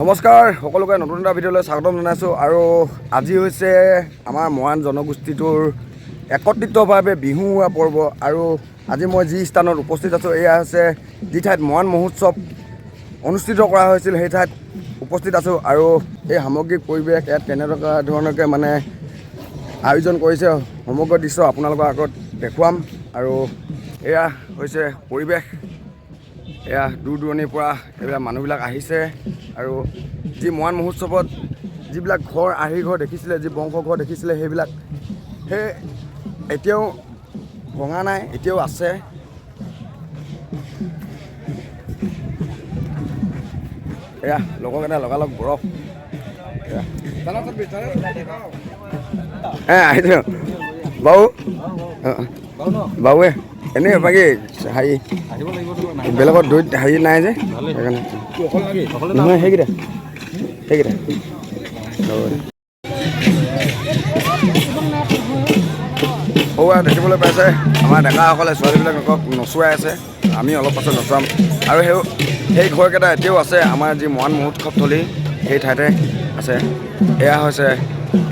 নমস্কাৰ সকলোকে নতুন এটা ভিডিঅ'লৈ স্বাগতম জনাইছোঁ আৰু আজি হৈছে আমাৰ মৰাণ জনগোষ্ঠীটোৰ একত্ৰিতভাৱে বিহু উৰুৱা পৰ্ব আৰু আজি মই যি স্থানত উপস্থিত আছোঁ এয়া হৈছে যি ঠাইত মৰাণ মহোৎসৱ অনুষ্ঠিত কৰা হৈছিল সেই ঠাইত উপস্থিত আছোঁ আৰু এই সামগ্ৰিক পৰিৱেশ ইয়াত কেনেকুৱা ধৰণকে মানে আয়োজন কৰিছে সমগ্ৰ দৃশ্য আপোনালোকৰ আগত দেখুৱাম আৰু এয়া হৈছে পৰিৱেশ এয়া দূৰ দূৰণিৰ পৰা এইবিলাক মানুহবিলাক আহিছে আৰু যি মৰাণ মহোৎসৱত যিবিলাক ঘৰ আৰ্হি ঘৰ দেখিছিলে যি বংশ ঘৰ দেখিছিলে সেইবিলাক সেই এতিয়াও ভঙা নাই এতিয়াও আছে এয়া লগৰকেইটা লগালগ বৰফ আহিছে বাবু বাবুৱে এনেই বাকী হেৰি বেলেগত দৈত হেৰি নাই যে সেইকাৰণে নহয় সেইকেইটা সৌৱা দেখিবলৈ পাইছে আমাৰ ডেকাসকলে ছোৱালীবিলাকক নচুৱাই আছে আমি অলপ পাছত নচুৱাম আৰু সেই ঘৰকেইটা এতিয়াও আছে আমাৰ যি মৰাণ মহোৎসৱস্থলী সেই ঠাইতে আছে এয়া হৈছে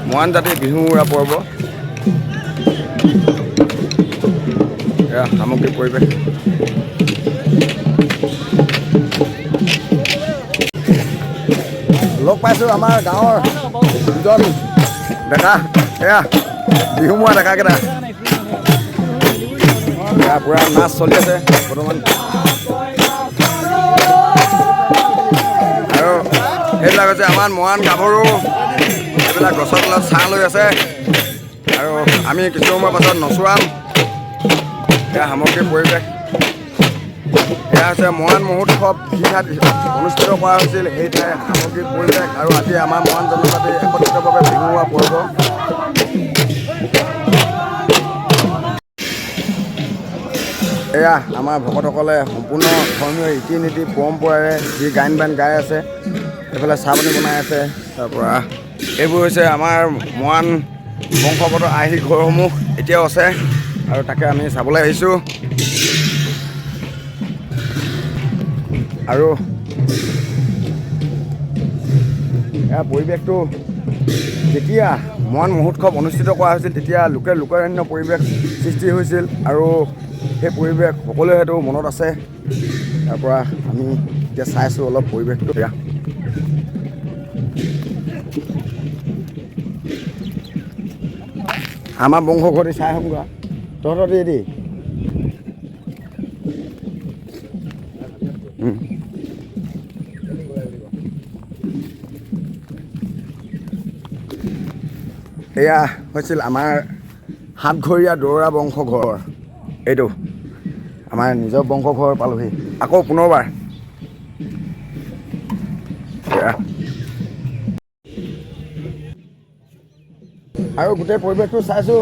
মৰাণ জাতিৰ বিহু উৰুৱা পৰ্ব এয়া সামগ্ৰিক পৰিৱেশ লগ পাইছোঁ আমাৰ গাঁৱৰ দুজন ডেকা এয়া বিহু মৰা ডেকাকেইটা এয়া পূৰা নাচ চলি আছে বৰ্তমান আৰু সেইবিলাক হৈছে আমাৰ মৰাণ গাভৰু এইবিলাক গছৰ তলত ছাঁ লৈ আছে আৰু আমি কিছু সময়ৰ পাছত নচুৱাম এয়া সামগ্ৰিক পৰিৱেশ এয়া হৈছে মৰাণ মহোৎসৱ যি ঠাইত অনুষ্ঠিত কৰা হৈছিল সেই ঠাইৰ সামগ্ৰিক পৰিৱেশ আৰু আজি আমাৰ মৰাণ জনজাতিৰ একত্ৰিতভাৱে বিহু উৰুৱা পৰ্ব এয়া আমাৰ ভকতসকলে সম্পূৰ্ণ ধৰ্মীয় ৰীতি নীতি পৰম্পৰাৰে যি গায়ন বায়ন গাই আছে এইফালে চাহ পানী বনাই আছে তাৰপৰা এইবোৰ হৈছে আমাৰ মৰাণ বংশগত আৰ্হি ঘৰসমূহ এতিয়াও আছে আৰু তাকে আমি চাবলৈ আহিছোঁ আৰু এয়া পৰিৱেশটো যেতিয়া মৰাণ মহোৎসৱ অনুষ্ঠিত কৰা হৈছিল তেতিয়া লোকাৰণ্য পৰিৱেশ সৃষ্টি হৈছিল আৰু সেই পৰিৱেশ সকলোৱে সেইটো মনত আছে তাৰপৰা আমি এতিয়া চাইছোঁ অলপ পৰিৱেশটো এয়া আমাৰ বংশ ঘৰতে চাই আহোঁগা তহঁতৰ দেই এয়া হৈছিল আমাৰ সাতঘৰীয়া দৌৰা বংশ ঘৰ এইটো আমাৰ নিজৰ বংশ ঘৰ পালোহি আকৌ পুনৰবাৰ আৰু গোটেই পৰিৱেশটো চাইছোঁ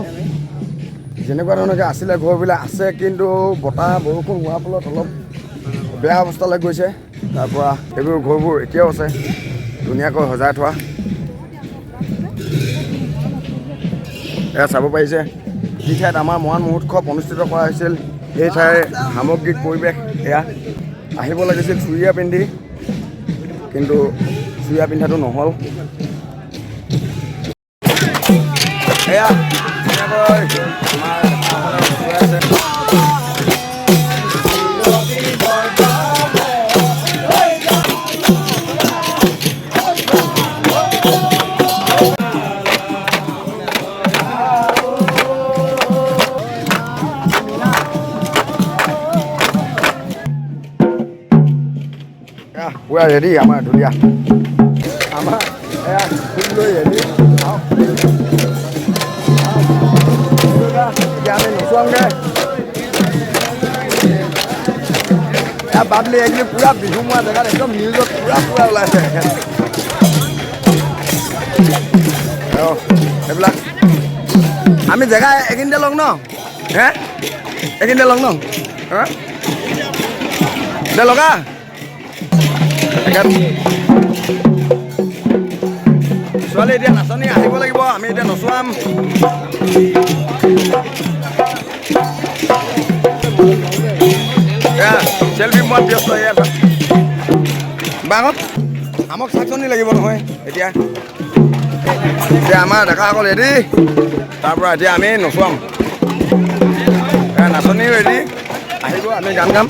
যেনেকুৱা ধৰণে আছিলে ঘৰবিলাক আছে কিন্তু বতাহ বৰষুণ হোৱাৰ ফলত অলপ বেয়া অৱস্থালৈ গৈছে তাৰপৰা এইবোৰ ঘৰবোৰ এতিয়াও আছে ধুনীয়াকৈ সজাই থোৱা এয়া চাব পাৰিছে যি ঠাইত আমাৰ মৰাণ মহোৎসৱ অনুষ্ঠিত কৰা হৈছিল সেই ঠাইৰ সামগ্ৰিক পৰিৱেশ এয়া আহিব লাগিছিল চুৰিয়া পিন্ধি কিন্তু চুৰিয়া পিন্ধাটো নহ'ল এয়া পুৰা ৰেডি আমাৰ ধুনীয়া আমাৰ এয়া ফুল লৈ ৰেডি এতিয়া আমি নচুৱামগৈ এয়া বাদলি এইখিনি পুৰা বিহু মৰা জেগাত একদম নিউজত পুৰা ওলাইছে আৰু এইবিলাক আমি জেগা এইখিনিতে লওঁ ন হে এইখিনিতে লওঁ ন দে লগা ছোৱালী এতিয়া নাচনী আহিব লাগিব আমি এতিয়া নচুৱাম সেলফি মই ব্যস্ত ইয়াত বাঙত আমাক চাকচনি লাগিব নহয় এতিয়া আমাৰ ডেকাসকল ৰেডি তাৰপৰা এতিয়া আমি নচুৱাম নাচনীও ৰেডি আহিব আমি গান গাম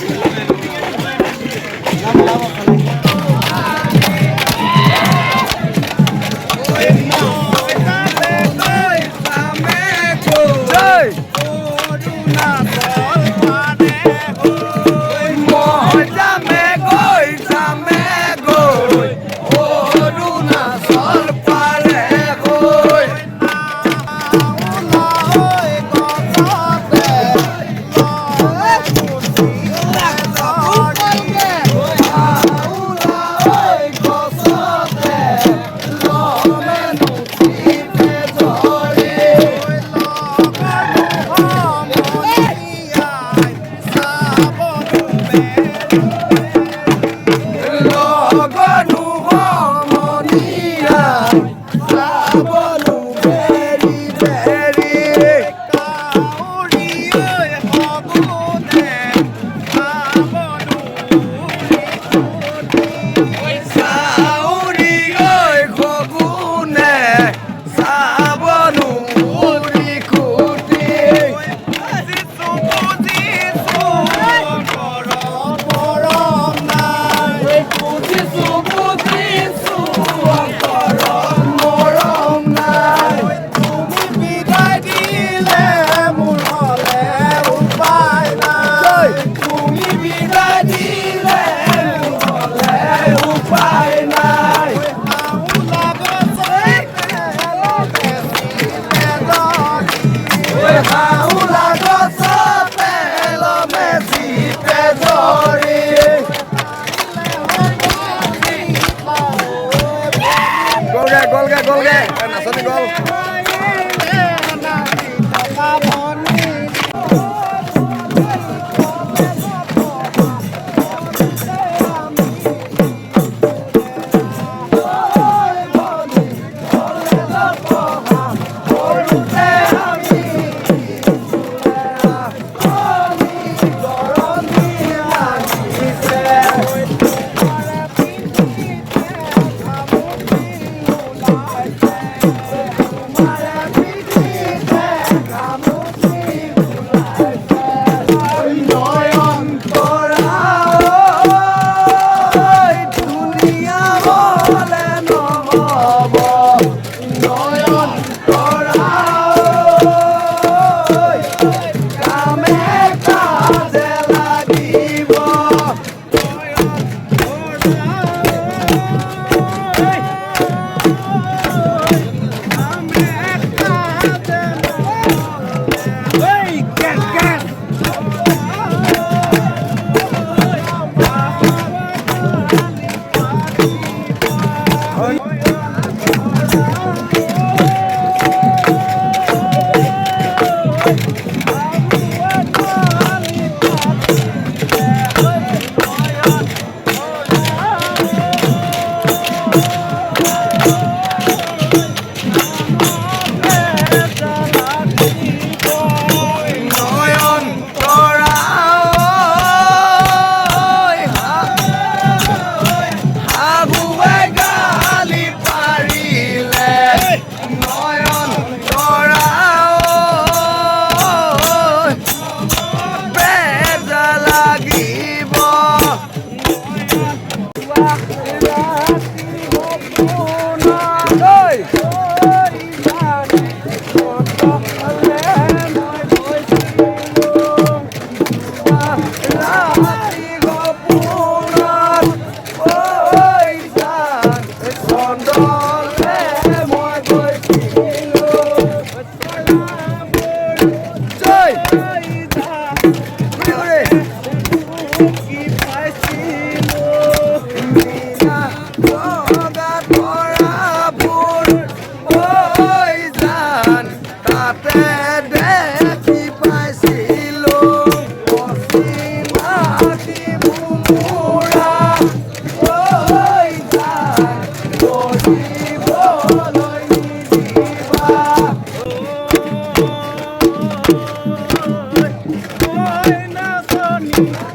গলগে নাচনি গল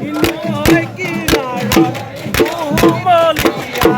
Inoy, Kinara, Kumalia,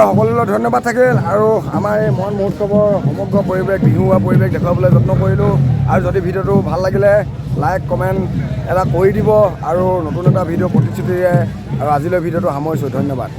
সকলোলৈ ধন্যবাদ থাকিল আৰু আমাৰ এই মৰাণ মহোৎসৱৰ সমগ্ৰ পৰিৱেশ বিহুৱা পৰিৱেশ দেখুৱাবলৈ যত্ন কৰিলোঁ আৰু যদি ভিডিঅ'টো ভাল লাগিলে লাইক কমেণ্ট এটা কৰি দিব আৰু নতুন এটা ভিডিঅ' প্ৰতিশ্ৰুতিৰে আৰু আজিলৈ ভিডিঅ'টো সামৰিছোঁ ধন্যবাদ।